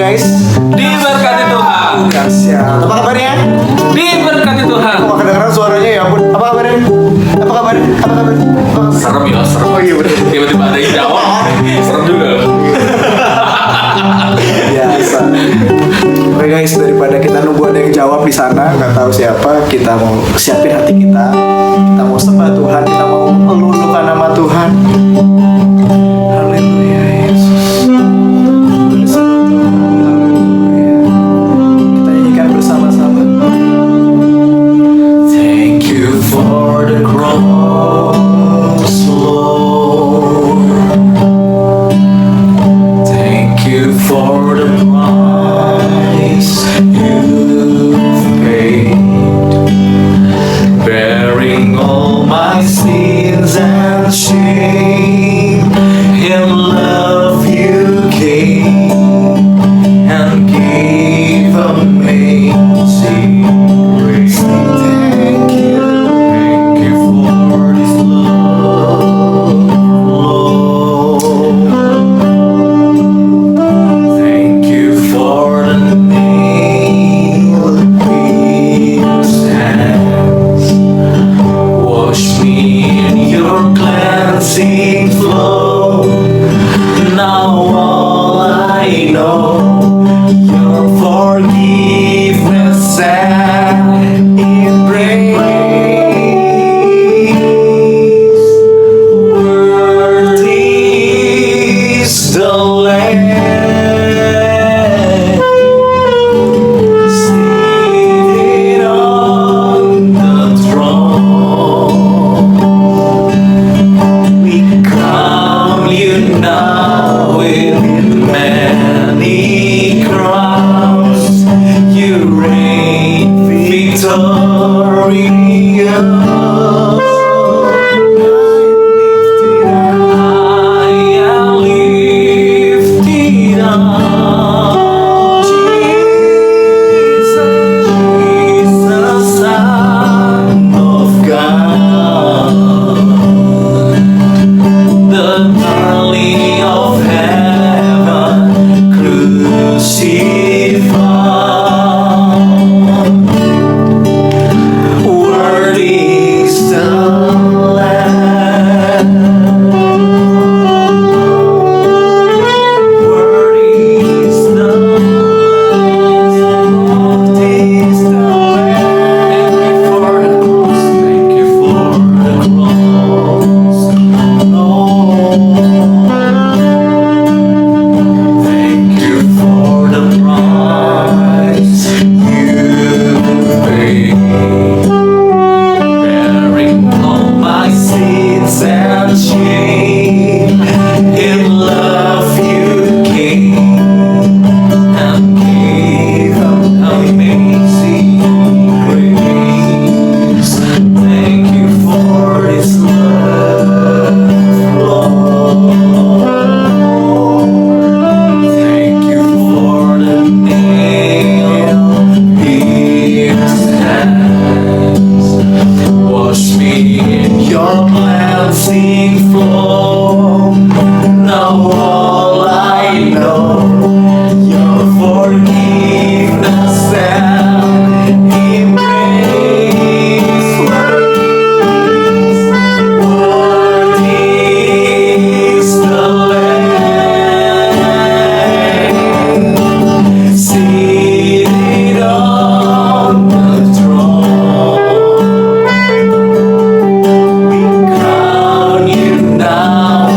guys? Diberkati Tuhan. Siap. Apa kabarnya? Diberkati Tuhan. Kok kedengeran suaranya ya ampun. Apa kabarnya? Apa kabar? Apa kabar? Serem ya, serem. Oh iya betul. Tiba-tiba ada yang jawab. Serem juga. Biasa. Oke guys, daripada kita nunggu ada yang jawab di sana, nggak tahu siapa, kita mau siapin hati kita. Kita mau sembah Tuhan, kita mau meluluhkan nama Tuhan. Haleluya Yesus. Haleluya. Kita nyanyikan bersama-sama. Thank you for the cross, Lord. Thank you for the price you've paid, bearing all my sins and shame. In love you came and gave amazing grace. Thank you for this love, Lord. Thank you for the nail-pierced hands. Wash me in your cleansing flow. Now all I know, your forgiveness and embrace. Worthy is the Lamb seated on the throne. We crown you now with many crowns. You reign victorious. I am lifted up, Jesus, Son of God, the lily of heaven, crucified. Worthy is the Lamb. Worthy is the Lamb. Worthy is the Lamb. Thank you for the cross. Thank you for the price you paid, bearing all my sins and shame. In love you came and gave amazing grace. Thank you for this love, Lord. Thank you for the nail-pierced hands. Wash me in your cleansing flow. Now all I know, your forgiveness and embrace. Worthy is the Lamb seated on the throne. We crown you now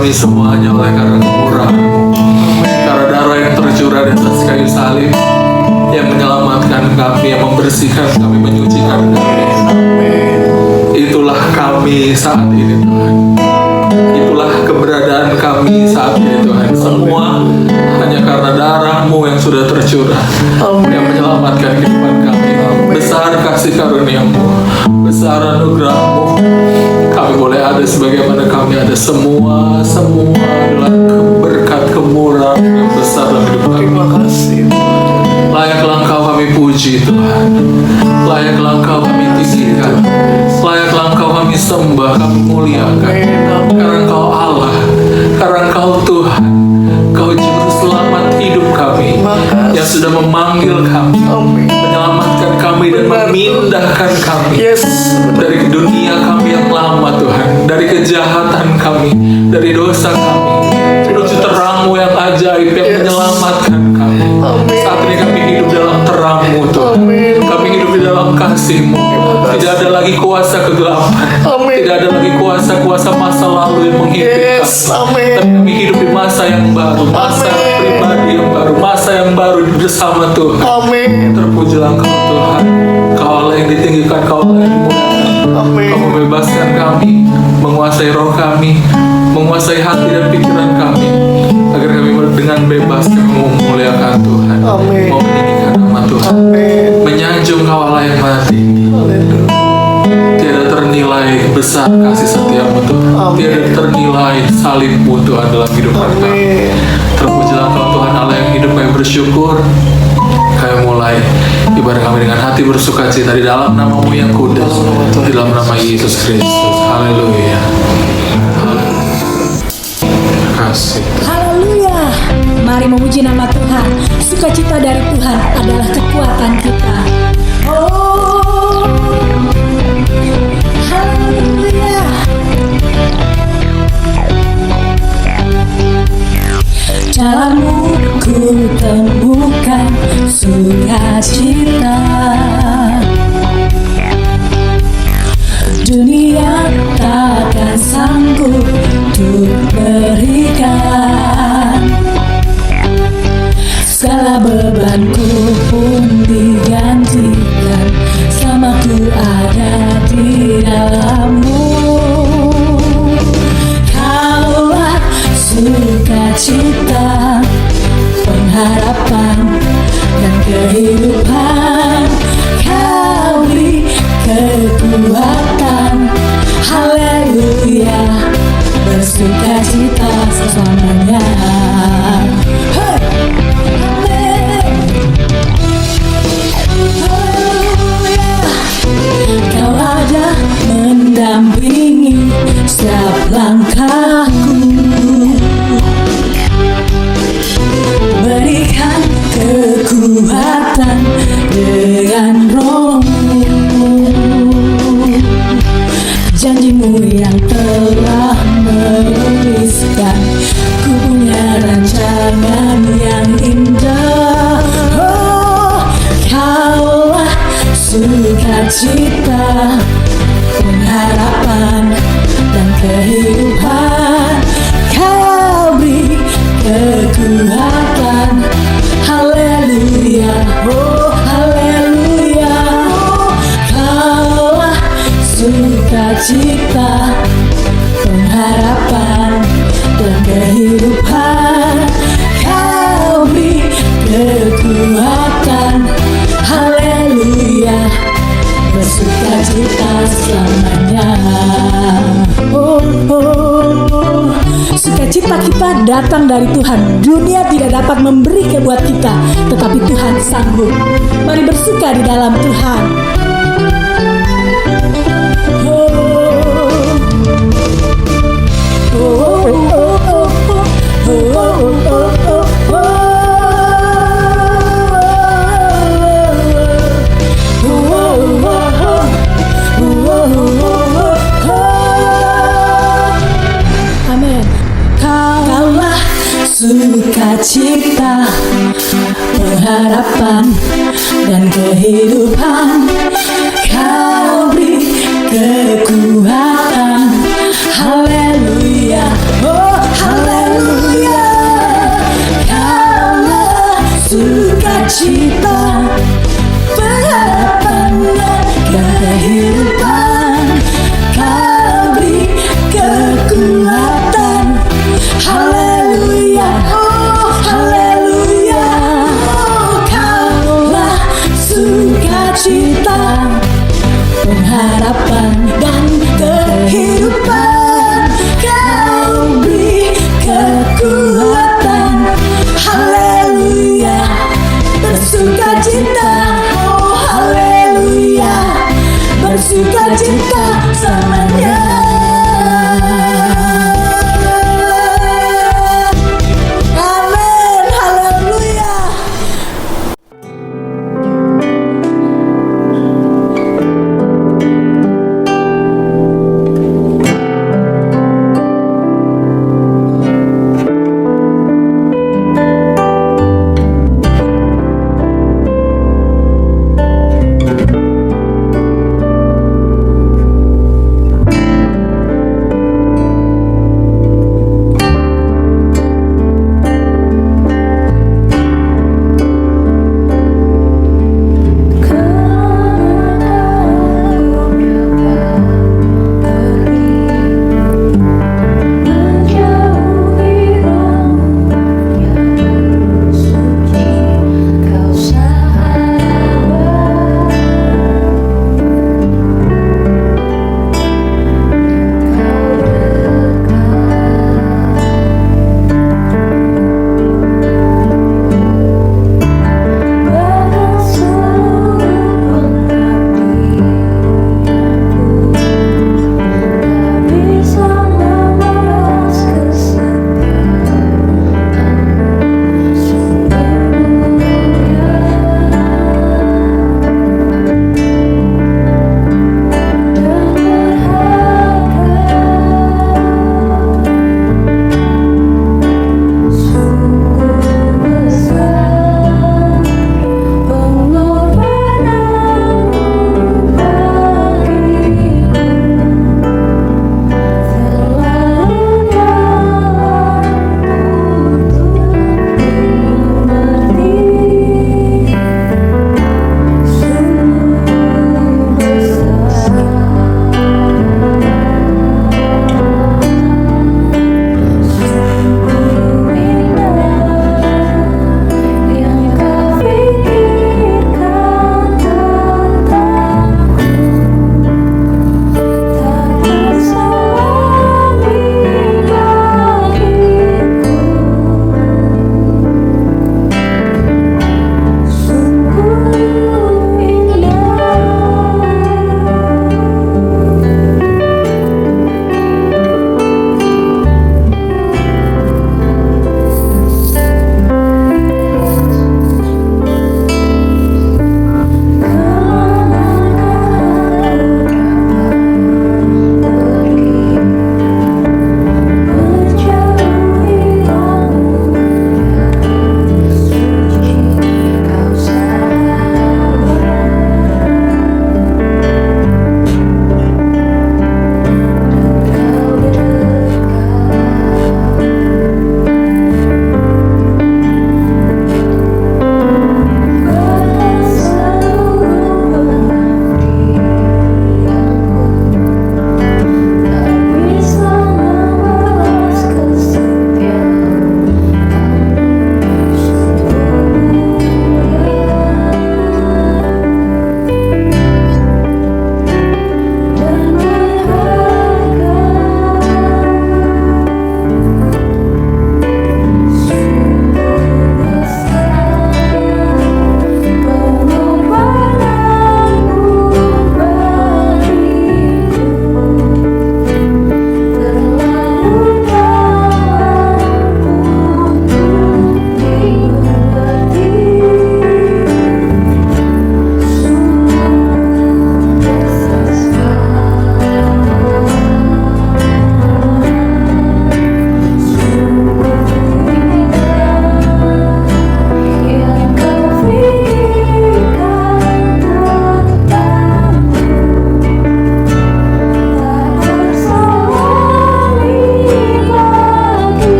kami semuanya oleh karena kemurahan-Mu. Karena darah yang tercurah di atas kayu salib yang menyelamatkan kami, yang membersihkan kami, menyucikan kami. Itulah kami saat ini Tuhan. Itulah keberadaan kami saat ini Tuhan. Semua hanya karena darah-Mu yang sudah tercurah, yang menyelamatkan kehidupan kami. Besar kasih karunia-Mu, besar anugerah-Mu. Kami boleh ada sebagaimana kami ada. Semua adalah berkat kemurahan yang besar dalam hidup kami. Terima kasih. Layaklah Engkau kami puji Tuhan. Layaklah Engkau kami tinggikan. Layaklah Engkau kami sembah, kami muliakan. Karena Engkau Allah, karena Engkau Tuhan, Engkau juru selamat hidup kami, yang sudah memanggil kami, menyelamatkan kami dan memindahkan kami dari dunia kami yang lama Tuhan, dari kejahatan kami, dari dosa kami, menuju terang-Mu yang ajaib yang menyelamatkan kami. Saat ini kami hidup dalam terang-Mu Tuhan. Kami hidup di dalam kasih-Mu. Tidak ada lagi kuasa kegelapan. Tidak ada lagi kuasa-kuasa masa lalu yang menghimpit kami. Tapi kami hidup di masa yang baru, masa pribadi yang baru, masa yang baru bersama Tuhan. Terpujilah Engkau Tuhan. Kau Allah yang ditinggikan, Kau Allah yang dimuliakan. Kau membebaskan kami, menguasai roh kami, menguasai hati dan pikiran kami, agar kami dengan bebas kami memuliakan Tuhan, mau meninggikan nama Tuhan, menyanjung Kau Allah yang maha tinggi. Tiada ternilai besar kasih setia-Mu Tuhan. Tiada ternilai salib-Mu Tuhan dalam kehidupan kami. Terpujilah Engkau Tuhan Allah yang hidup. Kami bersyukur. Kami mulai ibadah kami dengan hati bersukacita di dalam nama-Mu yang kudus, di dalam nama Yesus Kristus. Haleluya. Terima kasih. Haleluya. Mari memuji nama Tuhan. Sukacita dari Tuhan adalah kekuatan kita. Oh, haleluya. Jalanmu ku temukan sukacita. Dunia takkan sanggup untuk berikan. Segala bebanku pun digantikan selama ku ada di dalam-Mu. Kaulah sukacita, pengharapan dan kehidupan. Kau beri kekuatan. Haleluya, bersukacita selamanya. Hey! Haleluya, Kau ada mendampingi setiap langkahku. Berikan kekuatan dengan roh-Mu. Janji-Mu yang telah menuliskan, ku punya rancangan yang indah. Oh, Kaulah sukacita, pengharapan dan kehidupan. Kau beri kekuatan. Haleluya, oh haleluya. Kaulah sukacita, pengharapan dan kehidupan. Kau beri kekuatan. Haleluya, bersukacita selamanya. Oh, oh, oh. Sukacita kita datang dari Tuhan. Dunia tidak dapat memberi buat kita, tetapi Tuhan sanggup. Mari bersuka di dalam Tuhan. Amin. Kaulah sukacita, pengharapan dan kehidupan. Kau beri kekuatan. Haleluya, oh sukacita, pengharapan dan kehidupan. Kau beri kekuatan. Haleluya, oh haleluya, oh kaulah sukacita, pengharapan dan kehidupan. Kau beri kekuatan. Haleluya, bersukacita, oh haleluya, bersukacita selamanya. Amin, haleluya.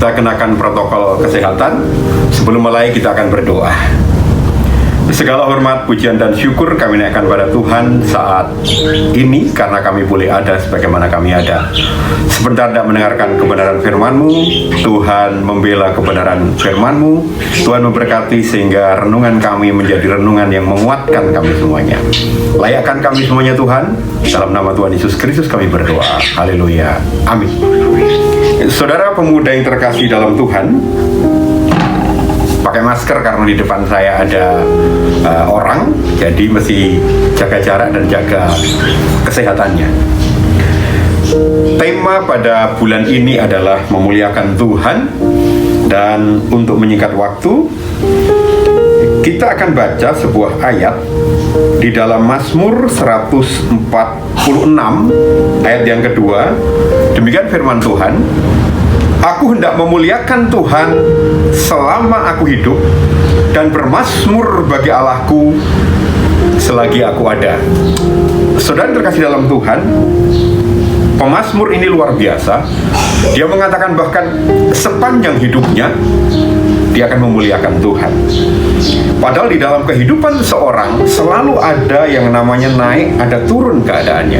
kita kenakan protokol kesehatan. Sebelum mulai kita akan berdoa. Segala hormat, pujian, dan syukur kami naikkan pada Tuhan saat ini karena kami boleh ada sebagaimana kami ada. Sebentar tidak mendengarkan kebenaran firman-Mu, Tuhan membela kebenaran firman-Mu, Tuhan memberkati sehingga renungan kami menjadi renungan yang menguatkan kami semuanya. Layakkan kami semuanya Tuhan, dalam nama Tuhan Yesus Kristus kami berdoa. Haleluya. Amin. Saudara pemuda yang terkasih dalam Tuhan, pakai masker karena di depan saya ada orang, jadi mesti jaga jarak dan jaga kesehatannya. Tema pada bulan ini adalah memuliakan Tuhan, dan untuk menyingkat waktu, kita akan baca sebuah ayat di dalam Mazmur 146 ayat yang kedua. Demikian firman Tuhan, "Aku hendak memuliakan Tuhan selama aku hidup, dan bermazmur bagi Allahku selagi aku ada." Saudara terkasih dalam Tuhan, pemazmur ini luar biasa. Dia mengatakan bahkan sepanjang hidupnya dia akan memuliakan Tuhan. Padahal di dalam kehidupan seorang selalu ada yang namanya naik, ada turun keadaannya,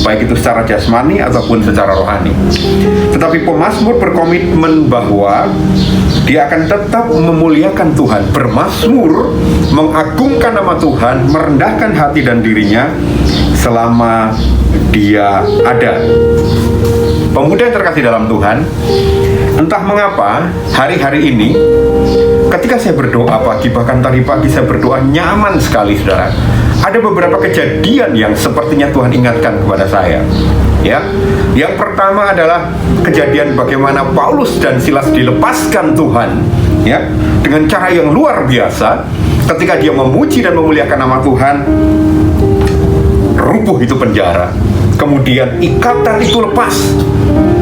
baik itu secara jasmani ataupun secara rohani. Tetapi pemazmur berkomitmen bahwa dia akan tetap memuliakan Tuhan, bermazmur, mengagungkan nama Tuhan, merendahkan hati dan dirinya selama dia ada. Pemuda yang terkasih dalam Tuhan, entah mengapa hari-hari ini ketika saya berdoa pagi, bahkan tadi pagi saya berdoa nyaman sekali, saudara. Ada beberapa kejadian yang sepertinya Tuhan ingatkan kepada saya. Ya, yang pertama adalah kejadian bagaimana Paulus dan Silas dilepaskan Tuhan, ya, dengan cara yang luar biasa. Ketika dia memuji dan memuliakan nama Tuhan, rubuh itu penjara. Kemudian ikatan itu lepas.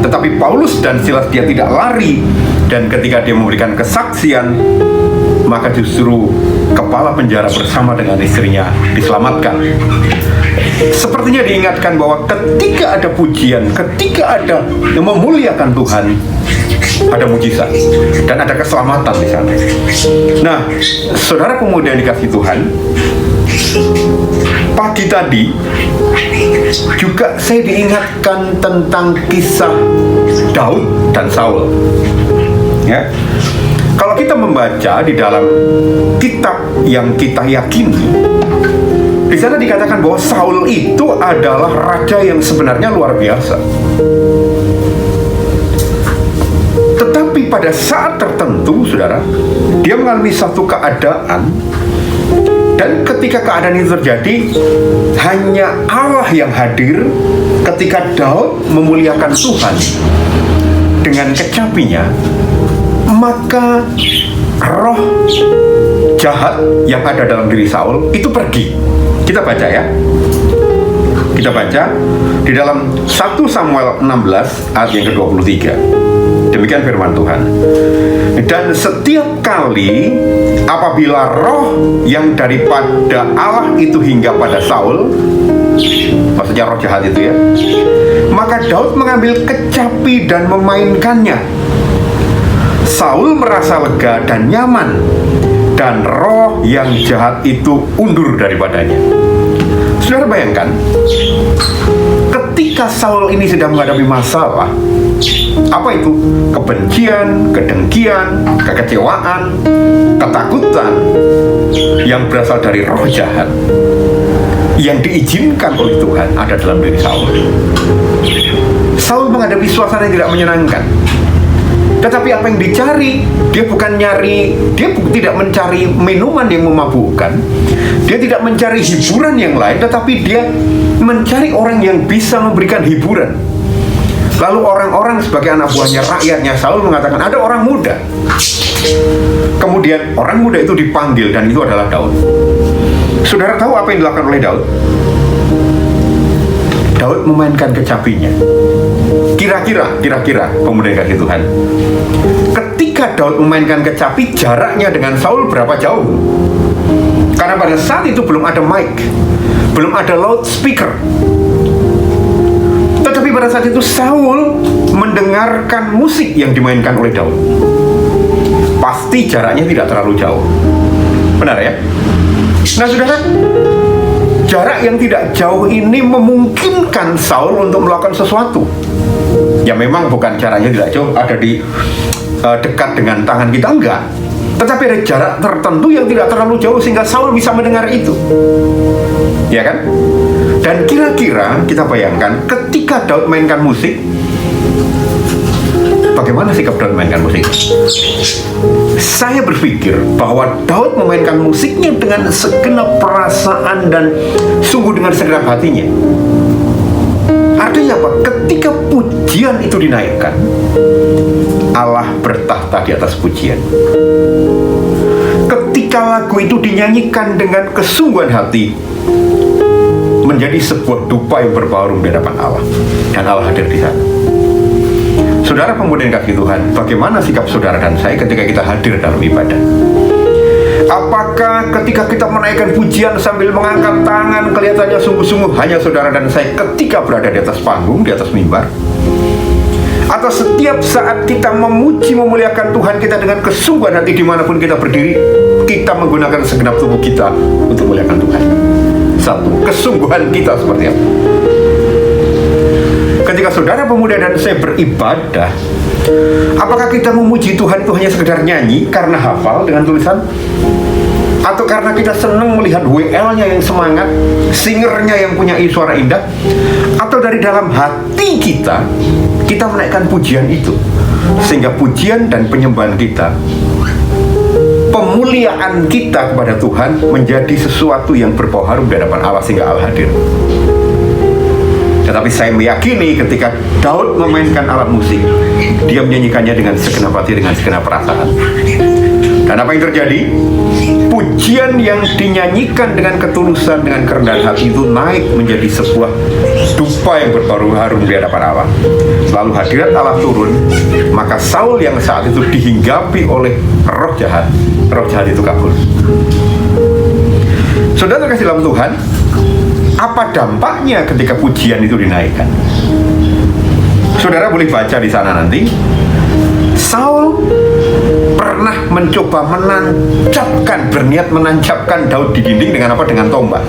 Tetapi Paulus dan Silas dia tidak lari, dan ketika dia memberikan kesaksian, maka justru kepala penjara bersama dengan istrinya diselamatkan. Sepertinya diingatkan bahwa ketika ada pujian, ketika ada yang memuliakan Tuhan, ada mujizat dan ada keselamatan di sana. Nah, saudara pemuda yang dikasih Tuhan, pagi tadi juga saya diingatkan tentang kisah Daud dan Saul. Ya, kalau kita membaca di dalam kitab yang kita yakini, di sana dikatakan bahwa Saul itu adalah raja yang sebenarnya luar biasa. Tetapi pada saat tertentu, saudara, dia mengalami satu keadaan, dan ketika keadaan itu terjadi, hanya Allah yang hadir. Ketika Daud memuliakan Tuhan dengan kecapinya, maka roh jahat yang ada dalam diri Saul itu pergi. Kita baca ya. Kita baca di dalam 1 Samuel 16 ayat yang ke-23. Demikian firman Tuhan. Dan setiap kali apabila roh yang daripada Allah itu hingga pada Saul, maksudnya roh jahat itu ya, maka Daud mengambil kecapi dan memainkannya. Saul merasa lega dan nyaman, dan roh yang jahat itu undur daripadanya. Saudara bayangkan, ketika Saul ini sedang menghadapi masalah, apa itu? Kebencian, kedengkian, kekecewaan, ketakutan yang berasal dari roh jahat yang diizinkan oleh Tuhan ada dalam diri Saul. Saul menghadapi suasana yang tidak menyenangkan. Tetapi apa yang dicari? Dia tidak mencari minuman yang memabukkan. Dia tidak mencari hiburan yang lain, tetapi dia mencari orang yang bisa memberikan hiburan. Lalu orang-orang sebagai anak buahnya, rakyatnya Saul mengatakan ada orang muda. Kemudian orang muda itu dipanggil, dan itu adalah Daud. Saudara tahu apa yang dilakukan oleh Daud? Daud memainkan kecapinya. Kira-kira pemuda yang kasih Tuhan, ketika Daud memainkan kecapi, jaraknya dengan Saul berapa jauh? Karena pada saat itu belum ada mic, belum ada loudspeaker. Tetapi pada saat itu Saul mendengarkan musik yang dimainkan oleh Daud. Pasti jaraknya tidak terlalu jauh. Benar ya? Nah saudara, jarak yang tidak jauh ini memungkinkan Saul untuk melakukan sesuatu. Ya memang bukan jaraknya tidak jauh, ada di dekat dengan tangan kita, enggak. Tetapi ada jarak tertentu yang tidak terlalu jauh sehingga Saul bisa mendengar itu. Ya kan? Dan kira-kira kita bayangkan ketika Daud mainkan musik, bagaimana sikap Daud memainkan musik? Saya berpikir bahwa Daud memainkan musiknya dengan segenap perasaan dan sungguh dengan segenap hatinya. Artinya apa? Ketika pujian itu dinaikkan, Allah bertahta di atas pujian. Ketika lagu itu dinyanyikan dengan kesungguhan hati, menjadi sebuah dupa yang berbaharum di hadapan Allah, dan Allah hadir di sana. Saudara pemuda yang kasih Tuhan, bagaimana sikap saudara dan saya ketika kita hadir dalam ibadah? Apakah ketika kita menaikkan pujian sambil mengangkat tangan kelihatannya sungguh-sungguh hanya saudara dan saya ketika berada di atas panggung, di atas mimbar? Atau setiap saat kita memuji memuliakan Tuhan kita dengan kesungguhan hati dimanapun kita berdiri, kita menggunakan segenap tubuh kita untuk memuliakan Tuhan? Satu, kesungguhan kita seperti apa? Ketika saudara pemuda dan saya beribadah, apakah kita memuji Tuhan itu hanya sekedar nyanyi karena hafal dengan tulisan? Atau karena kita senang melihat WL-nya yang semangat, singernya yang punya suara indah? Atau dari dalam hati kita menaikkan pujian itu, sehingga pujian dan penyembahan kita, pemuliaan kita kepada Tuhan menjadi sesuatu yang berbau harum di hadapan Allah sehingga Allah hadir. Tetapi saya meyakini ketika Daud memainkan alat musik, dia menyanyikannya dengan segenap hati, dengan segenap perasaan. Dan apa yang terjadi? Pujian yang dinyanyikan dengan ketulusan, dengan kerendahan hati itu naik menjadi sebuah dupa yang berbau harum di hadapan Allah. Lalu hadirat Allah turun, maka Saul yang saat itu dihinggapi oleh roh jahat itu kabur. Saudara terkasih dalam Tuhan, apa dampaknya ketika pujian itu dinaikkan? Saudara boleh baca di sana nanti. Saul pernah mencoba berniat menancapkan Daud di dinding dengan apa? Dengan tombak.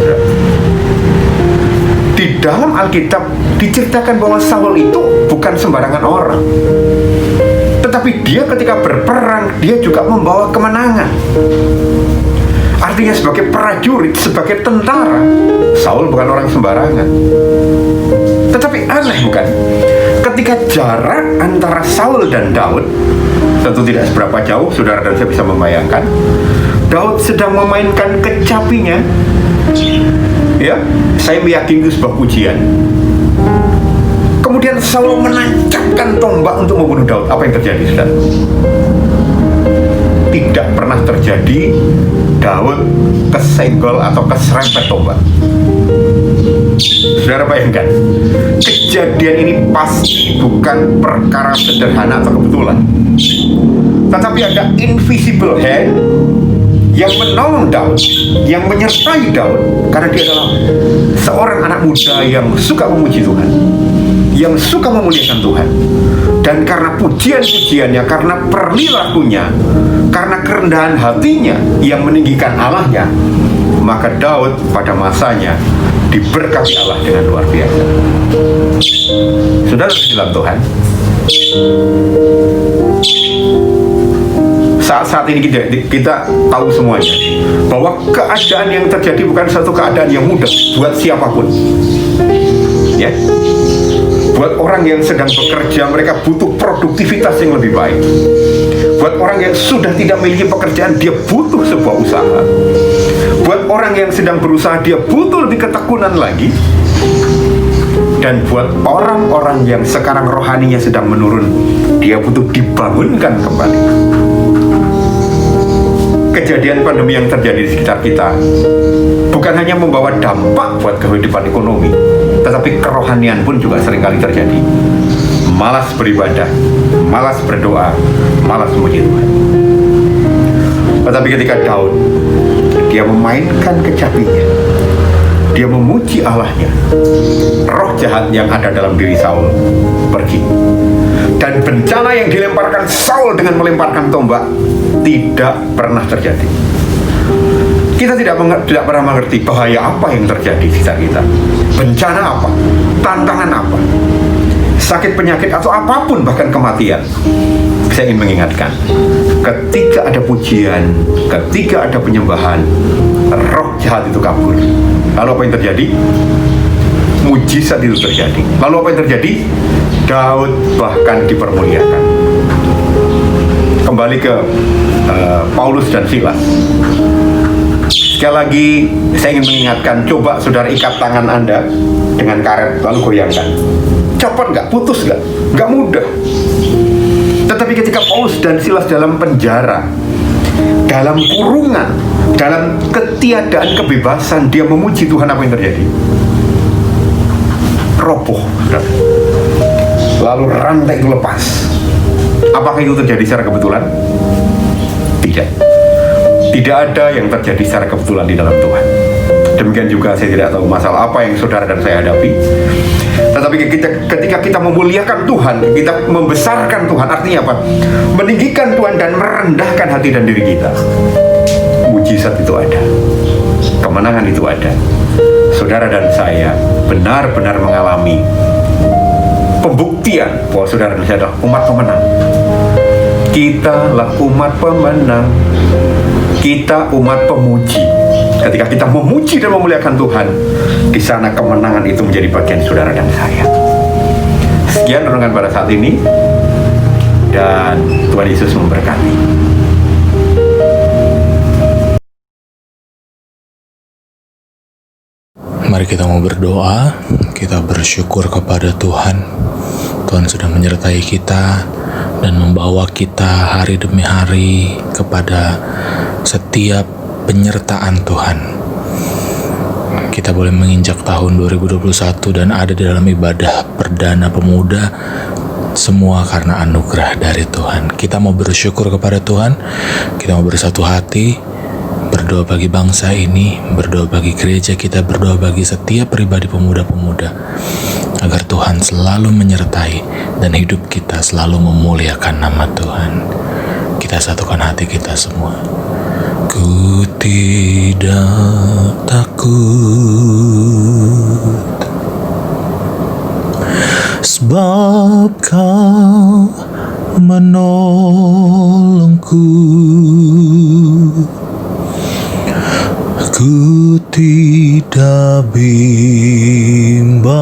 Di dalam Alkitab diceritakan bahwa Saul itu bukan sembarangan orang, tetapi dia ketika berperang, dia juga membawa kemenangan. Artinya sebagai prajurit, sebagai tentara, Saul bukan orang sembarangan. Tetapi aneh bukan? Ketika jarak antara Saul dan Daud tentu tidak seberapa jauh, saudara dan saya bisa membayangkan. Daud sedang memainkan kecapinya. Ya, saya meyakini itu sebuah pujian. Kemudian Saul menancapkan tombak untuk membunuh Daud. Apa yang terjadi, saudara? Tidak pernah terjadi Daud kesenggol atau keserempet tombak. Saudara bayangkan, kejadian ini pasti bukan perkara sederhana atau kebetulan, tetapi ada invisible hand yang menolong Daud, yang menyertai Daud, karena dia adalah seorang anak muda yang suka memuji Tuhan, yang suka memuliakan Tuhan. Dan karena pujian-pujiannya, karena perilakunya, karena kerendahan hatinya yang meninggikan Allahnya, maka Daud pada masanya diberkati Allah dengan luar biasa. Saudara dalam Tuhan, saat ini kita tahu semuanya bahwa keadaan yang terjadi bukan satu keadaan yang mudah buat siapapun. Ya, buat orang yang sedang bekerja, mereka butuh produktivitas yang lebih baik. Buat orang yang sudah tidak memiliki pekerjaan, dia butuh sebuah usaha. Buat orang yang sedang berusaha, dia butuh lebih ketekunan lagi. Dan buat orang-orang yang sekarang rohaninya sedang menurun, dia butuh dibangunkan kembali. Kejadian pandemi yang terjadi di sekitar kita bukan hanya membawa dampak buat kehidupan ekonomi, tetapi kerohanian pun juga seringkali terjadi. Malas beribadah, malas berdoa, malas memuji Tuhan. Tetapi ketika Daud, dia memainkan kecapinya, dia memuji Allahnya, roh jahat yang ada dalam diri Saul pergi. Dan bencana yang dilemparkan Saul dengan melemparkan tombak tidak pernah terjadi. Kita tidak pernah mengerti bahaya apa yang terjadi di sekitar kita. Bencana apa? Tantangan apa? Sakit, penyakit, atau apapun, bahkan kematian. Saya ingin mengingatkan, ketika ada pujian, ketika ada penyembahan, roh jahat itu kabur. Lalu apa yang terjadi? Mujizat itu terjadi. Lalu apa yang terjadi? Daud bahkan dipermuliakan. Kembali ke Paulus dan Silas. Sekali lagi saya ingin mengingatkan, coba saudara ikat tangan Anda dengan karet lalu goyangkan. Cepat nggak? Putus nggak? Nggak mudah. Tetapi ketika Paulus dan Silas dalam penjara, dalam kurungan, dalam ketiadaan kebebasan, dia memuji Tuhan, apa yang terjadi? Roboh. Lalu rantai itu lepas. Apakah itu terjadi secara kebetulan? Tidak. Tidak ada yang terjadi secara kebetulan di dalam Tuhan. Demikian juga saya tidak tahu masalah apa yang saudara dan saya hadapi. Tetapi ketika kita memuliakan Tuhan, kita membesarkan Tuhan, artinya apa? Meninggikan Tuhan dan merendahkan hati dan diri kita. Mujizat itu ada. Kemenangan itu ada. Saudara dan saya benar-benar mengalami pembuktian bahwa saudara dan saya adalah umat pemenang. Kitalah umat pemenang. Kita umat pemuji. Ketika kita memuji dan memuliakan Tuhan, di sana kemenangan itu menjadi bagian saudara dan saya. Sekian renungan pada saat ini, dan Tuhan Yesus memberkati. Mari kita mau berdoa, kita bersyukur kepada Tuhan. Tuhan sudah menyertai kita dan membawa kita hari demi hari kepada setiap penyertaan Tuhan. Kita boleh menginjak tahun 2021 dan ada di dalam ibadah perdana pemuda, semua karena anugerah dari Tuhan. Kita mau bersyukur kepada Tuhan, kita mau bersatu hati, berdoa bagi bangsa ini, berdoa bagi gereja kita, berdoa bagi setiap pribadi pemuda-pemuda, agar Tuhan selalu menyertai dan hidup kita selalu memuliakan nama Tuhan. Kita satukan hati kita semua. Ku tidak takut, sebab Kau menolongku. Ku tidak bimbang,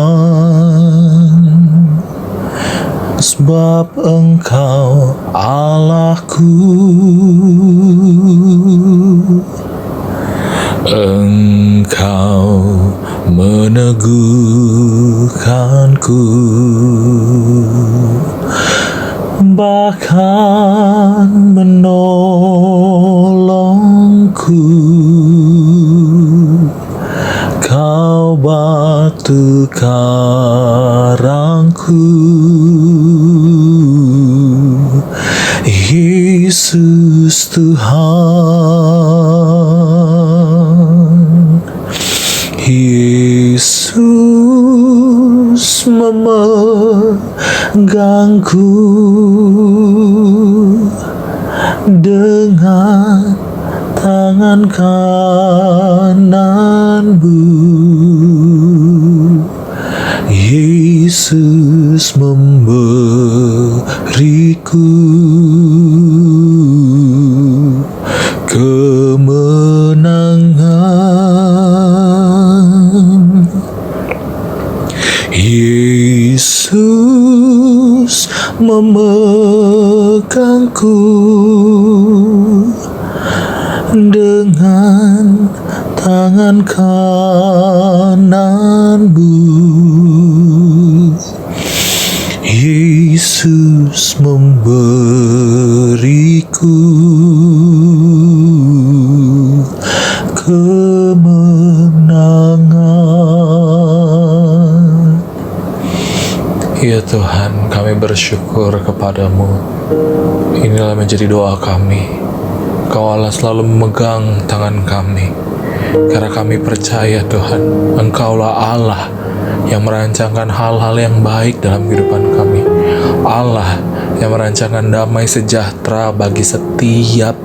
sebab Engkau Allahku. Engkau meneguhkanku, bahkan menolongku. Kau batu karangku, Yesus Tuhan. Yesus memegangku dengan tangan kananmu. Yesus memberiku kemenangan. Yesus memegangku dengan tangan kananmu. Yesus memberiku kemenangan. Ya Tuhan, kami bersyukur kepadamu. Inilah menjadi doa kami. Kau Allah selalu memegang tangan kami. Karena kami percaya Tuhan, Engkaulah Allah yang merancangkan hal-hal yang baik dalam kehidupan kami. Allah yang merancangkan damai sejahtera bagi setiap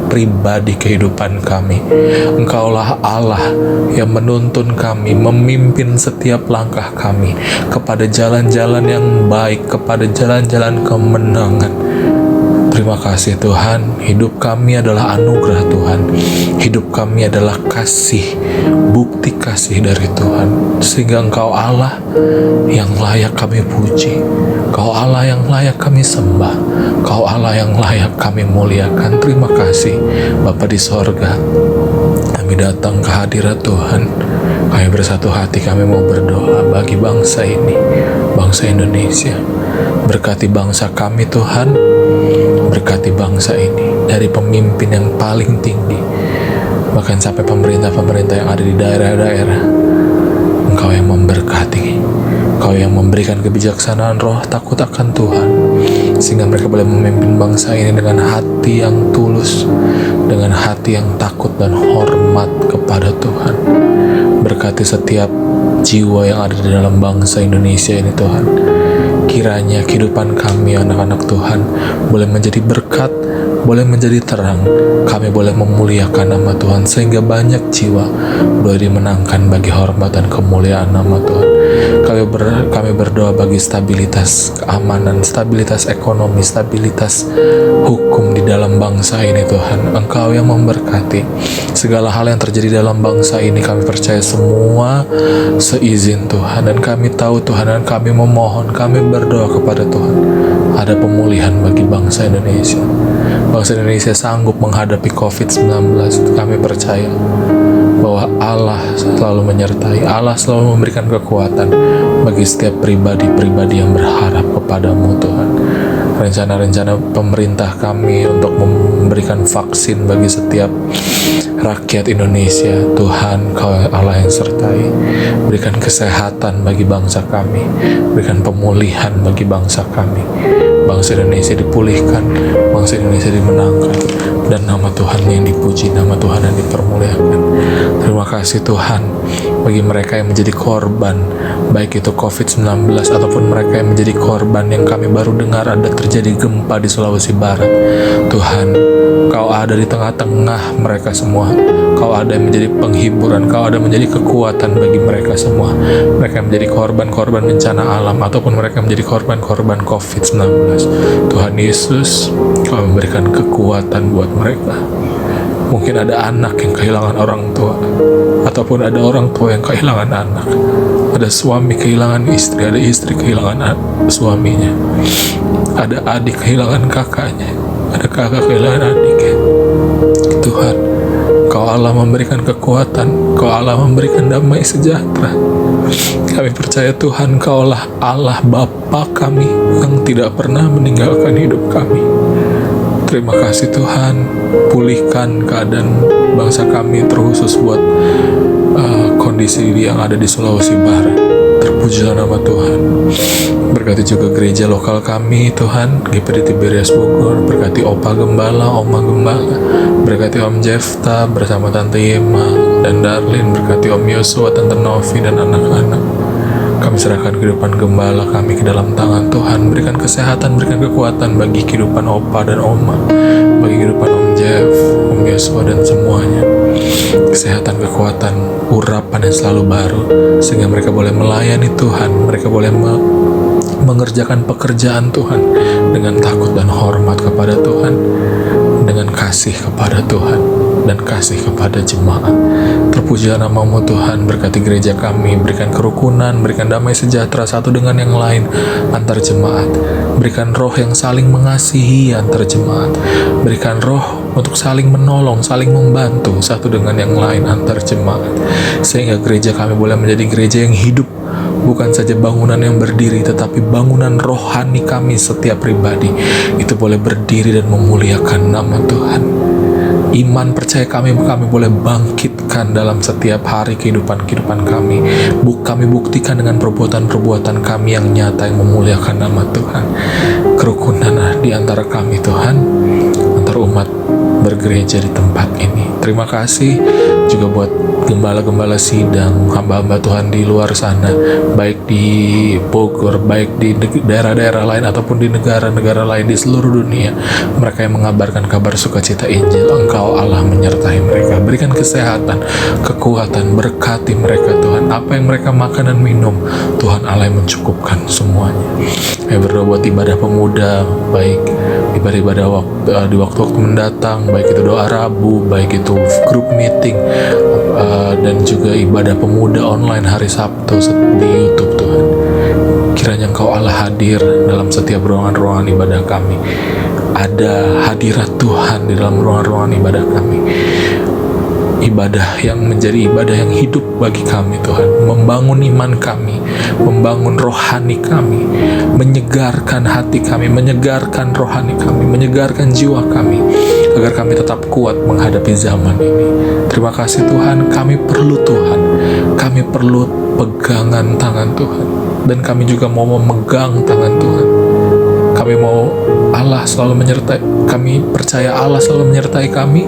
pribadi kehidupan kami. Engkaulah Allah yang menuntun kami, memimpin setiap langkah kami kepada jalan-jalan yang baik, kepada jalan-jalan kemenangan. Terima kasih Tuhan, hidup kami adalah anugerah Tuhan. Hidup kami adalah kasih, bukti kasih dari Tuhan. Sehingga Engkau Allah yang layak kami puji, Engkau Allah yang layak kami sembah, Engkau Allah yang layak kami muliakan. Terima kasih Bapa di sorga. Kami datang ke hadirat Tuhan. Kami bersatu hati, kami mau berdoa bagi bangsa ini, bangsa Indonesia. Berkati bangsa kami Tuhan, berkati bangsa ini dari pemimpin yang paling tinggi, bahkan sampai pemerintah-pemerintah yang ada di daerah-daerah. Engkau yang memberkati, Engkau yang memberikan kebijaksanaan roh takut akan Tuhan, sehingga mereka boleh memimpin bangsa ini dengan hati yang tulus, dengan hati yang takut dan hormat kepada Tuhan. Berkati setiap jiwa yang ada di dalam bangsa Indonesia ini Tuhan. Kiranya kehidupan kami anak-anak Tuhan boleh menjadi berkat, boleh menjadi terang. Kami boleh memuliakan nama Tuhan sehingga banyak jiwa boleh dimenangkan bagi hormat dan kemuliaan nama Tuhan. Kami berdoa bagi stabilitas keamanan, stabilitas ekonomi, stabilitas hukum di dalam bangsa ini Tuhan. Engkau yang memberkati segala hal yang terjadi dalam bangsa ini. Kami percaya semua seizin Tuhan, dan kami tahu Tuhan, dan kami memohon, kami berdoa kepada Tuhan, ada pemulihan bagi bangsa Indonesia. Bangsa Indonesia sanggup menghadapi COVID-19. Kami percaya bahwa Allah selalu menyertai, Allah selalu memberikan kekuatan bagi setiap pribadi-pribadi yang berharap kepadamu Tuhan. Rencana-rencana pemerintah kami untuk memberikan vaksin bagi setiap rakyat Indonesia, Tuhan Kau Allah yang sertai. Berikan kesehatan bagi bangsa kami, berikan pemulihan bagi bangsa kami. Bangsa Indonesia dipulihkan, bangsa Indonesia dimenangkan, dan nama Tuhan yang dipuji, nama Tuhan yang dipermuliakan. Terima kasih Tuhan bagi mereka yang menjadi korban, baik itu COVID-19 ataupun mereka yang menjadi korban yang kami baru dengar ada terjadi gempa di Sulawesi Barat. Tuhan, Kau ada di tengah-tengah mereka semua. Kau ada yang menjadi penghiburan, Kau ada menjadi kekuatan bagi mereka semua. Mereka yang menjadi korban-korban bencana alam ataupun mereka yang menjadi korban-korban COVID-19. Tuhan Yesus, Kau memberikan kekuatan buat mereka. Mungkin ada anak yang kehilangan orang tua, ataupun ada orang tua yang kehilangan anak, ada suami kehilangan istri, ada istri kehilangan suaminya, ada adik kehilangan kakaknya, ada kakak kehilangan adiknya. Tuhan, Kau Allah memberikan kekuatan, Kau Allah memberikan damai sejahtera. Kami percaya Tuhan, Kaulah Allah Bapa kami yang tidak pernah meninggalkan hidup kami. Terima kasih Tuhan, pulihkan keadaan bangsa kami, terkhusus buat kondisi yang ada di Sulawesi Barat. Terpujilah nama Tuhan. Berkati juga gereja lokal kami Tuhan, GPD Tiberias Bogor. Berkati Opa Gembala, Oma Gembala. Berkati Om Jefta bersama Tante Yema dan Darlin. Berkati Om Yosua, Tante Novi dan anak-anak. Kami serahkan kehidupan gembala kami ke dalam tangan Tuhan. Berikan kesehatan, berikan kekuatan bagi kehidupan Opa dan Oma, bagi kehidupan Om Jeff, Om Yosua dan semuanya. Kesehatan, kekuatan, urapan yang selalu baru, sehingga mereka boleh melayani Tuhan, mereka boleh mengerjakan pekerjaan Tuhan dengan takut dan hormat kepada Tuhan, dengan kasih kepada Tuhan dan kasih kepada jemaat. Terpujilah nama-Mu Tuhan. Berkati gereja kami, berikan kerukunan, berikan damai sejahtera satu dengan yang lain antar jemaat. Berikan roh yang saling mengasihi antar jemaat. Berikan roh untuk saling menolong, saling membantu satu dengan yang lain antar jemaat, sehingga gereja kami boleh menjadi gereja yang hidup, bukan saja bangunan yang berdiri, tetapi bangunan rohani kami setiap pribadi itu boleh berdiri dan memuliakan nama Tuhan. Iman percaya kami boleh bangkitkan dalam setiap hari kehidupan kami. Kami buktikan dengan perbuatan-perbuatan kami yang nyata yang memuliakan nama Tuhan. Kerukunan di antara kami Tuhan, antar umat bergereja di tempat ini. Terima kasih juga juga buat gembala-gembala sidang, hamba-hamba Tuhan di luar sana, baik di Bogor, baik di daerah-daerah lain ataupun di negara-negara lain di seluruh dunia. Mereka yang mengabarkan kabar sukacita Injil, Engkau Allah menyertai mereka. Berikan kesehatan, kekuatan, berkati mereka Tuhan. Apa yang mereka makan dan minum, Tuhan Allah yang mencukupkan semuanya. Kami berdoa buat ibadah pemuda, baik ibadah-ibadah di waktu-waktu mendatang, baik itu doa Rabu, baik itu grup meeting, dan juga ibadah pemuda online hari Sabtu di YouTube Tuhan. Kiranya Engkau Allah hadir dalam setiap ruangan-ruangan ibadah kami. Ada hadirat Tuhan di dalam ruangan-ruangan ibadah kami. Ibadah yang menjadi ibadah yang hidup bagi kami Tuhan, membangun iman kami, membangun rohani kami, menyegarkan hati kami, menyegarkan rohani kami, menyegarkan jiwa kami, agar kami tetap kuat menghadapi zaman ini. Terima kasih Tuhan, kami perlu Tuhan, kami perlu pegangan tangan Tuhan, dan kami juga mau memegang tangan Tuhan. Kami mau Allah selalu menyertai, kami percaya Allah selalu menyertai kami,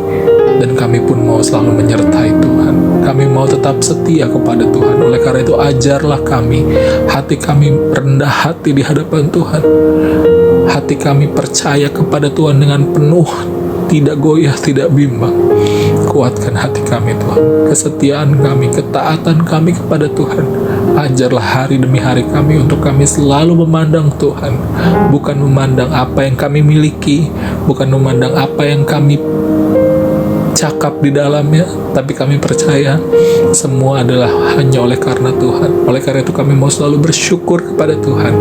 dan kami pun mau selalu menyertai Tuhan. Kami mau tetap setia kepada Tuhan. Oleh karena itu ajarlah kami, hati kami rendah hati di hadapan Tuhan. Hati kami percaya kepada Tuhan dengan penuh, tidak goyah, tidak bimbang. Kuatkan hati kami Tuhan, kesetiaan kami, ketaatan kami kepada Tuhan. Ajarlah hari demi hari kami untuk kami selalu memandang Tuhan, bukan memandang apa yang kami miliki, bukan memandang apa yang kami cakap di dalamnya, tapi kami percaya semua adalah hanya oleh karena Tuhan. Oleh karena itu kami mau selalu bersyukur kepada Tuhan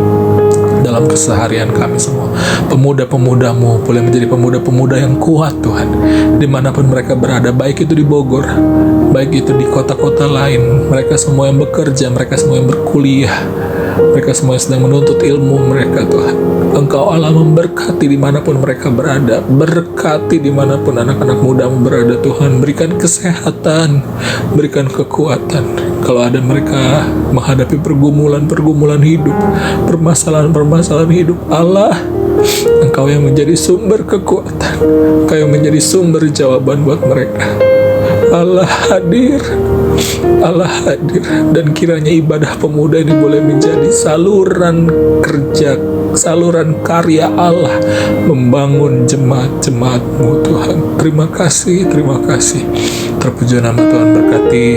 dalam keseharian kami semua. Pemuda-pemudamu boleh menjadi pemuda-pemuda yang kuat Tuhan, dimanapun mereka berada, baik itu di Bogor, baik itu di kota-kota lain. Mereka semua yang bekerja, mereka semua yang berkuliah, mereka semua yang sedang menuntut ilmu mereka Tuhan. Engkau Allah memberkati dimanapun mereka berada, berkati dimanapun anak-anak mudamu berada Tuhan. Berikan kesehatan, berikan kekuatan. Kalau ada mereka menghadapi pergumulan-pergumulan hidup, permasalahan-permasalahan hidup, Allah, Engkau yang menjadi sumber kekuatan, Engkau yang menjadi sumber jawaban buat mereka. Allah hadir, Allah hadir, dan kiranya ibadah pemuda ini boleh menjadi saluran kerja, saluran karya Allah membangun jemaat-jemaat-Mu Tuhan. Terima kasih, terima kasih. Terpuji nama Tuhan, berkati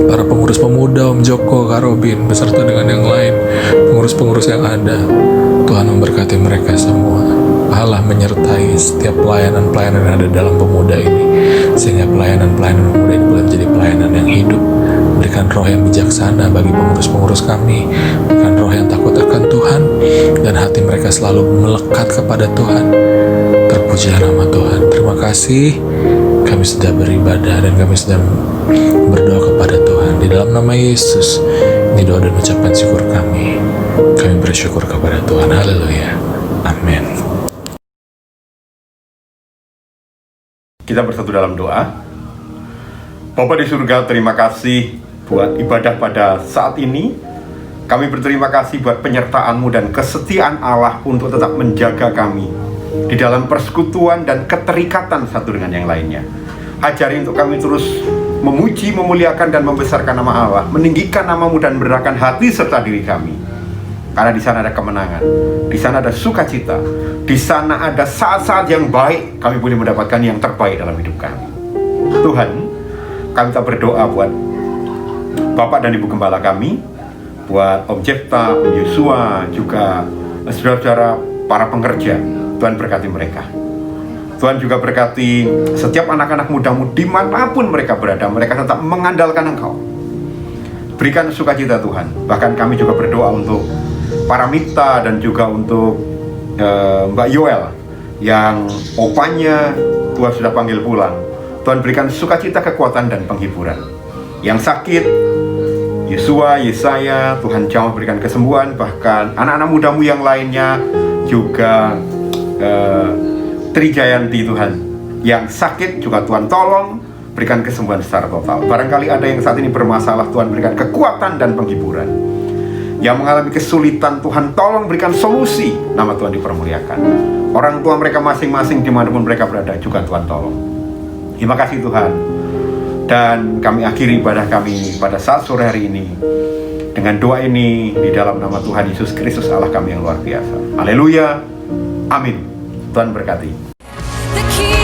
para pengurus pemuda, Om Joko, Kak Robin, beserta dengan yang lain, pengurus-pengurus yang ada. Tuhan memberkati mereka semua. Allah menyertai setiap pelayanan-pelayanan yang ada dalam pemuda ini, sehingga pelayanan-pelayanan pemuda ini boleh menjadi pelayanan yang hidup. Berikan roh yang bijaksana bagi pengurus-pengurus kami, berikan roh yang takut akan Tuhan, dan hati mereka selalu melekat kepada Tuhan. Terpujilah nama Tuhan. Terima kasih, kami sudah beribadah dan kami sudah berdoa kepada Tuhan. Di dalam nama Yesus, ini doa dan ucapan syukur kami. Kami bersyukur kepada Tuhan. Haleluya. Amin. Kita bersatu dalam doa. Bapa di surga, terima kasih buat ibadah pada saat ini. Kami berterima kasih buat penyertaan-Mu dan kesetiaan Allah untuk tetap menjaga kami di dalam persekutuan dan keterikatan satu dengan yang lainnya. Ajari untuk kami terus memuji, memuliakan, dan membesarkan nama Allah, meninggikan nama-Mu dan merendahkan hati serta diri kami. Karena di sana ada kemenangan, di sana ada sukacita, di sana ada saat-saat yang baik, kami boleh mendapatkan yang terbaik dalam hidup kami. Tuhan, kami tak berdoa buat Bapak dan Ibu Gembala kami, buat Om Jefta, Om Yosua, juga saudara-saudara para pengerja. Tuhan berkati mereka. Tuhan juga berkati setiap anak-anak muda-Mu dimanapun mereka berada, mereka tetap mengandalkan Engkau. Berikan sukacita Tuhan. Bahkan kami juga berdoa untuk para mitra dan juga untuk Mbak Yoel yang opanya Tuhan sudah panggil pulang. Tuhan berikan sukacita, kekuatan, dan penghiburan. Yang sakit, Yosua, Yesaya, Tuhan jamah berikan kesembuhan. Bahkan anak-anak muda-Mu yang lainnya juga Trijayanti Tuhan yang sakit juga Tuhan tolong, berikan kesembuhan secara total. Barangkali ada yang saat ini bermasalah, Tuhan berikan kekuatan dan penghiburan. Yang mengalami kesulitan, Tuhan tolong berikan solusi. Nama Tuhan dipermuliakan. Orang tua mereka masing-masing dimanapun mereka berada juga Tuhan tolong. Terima kasih Tuhan. Dan kami akhiri ibadah kami pada saat sore hari ini dengan doa ini di dalam nama Tuhan Yesus Kristus Allah kami yang luar biasa. Haleluya. Amin. Tuhan berkati. The key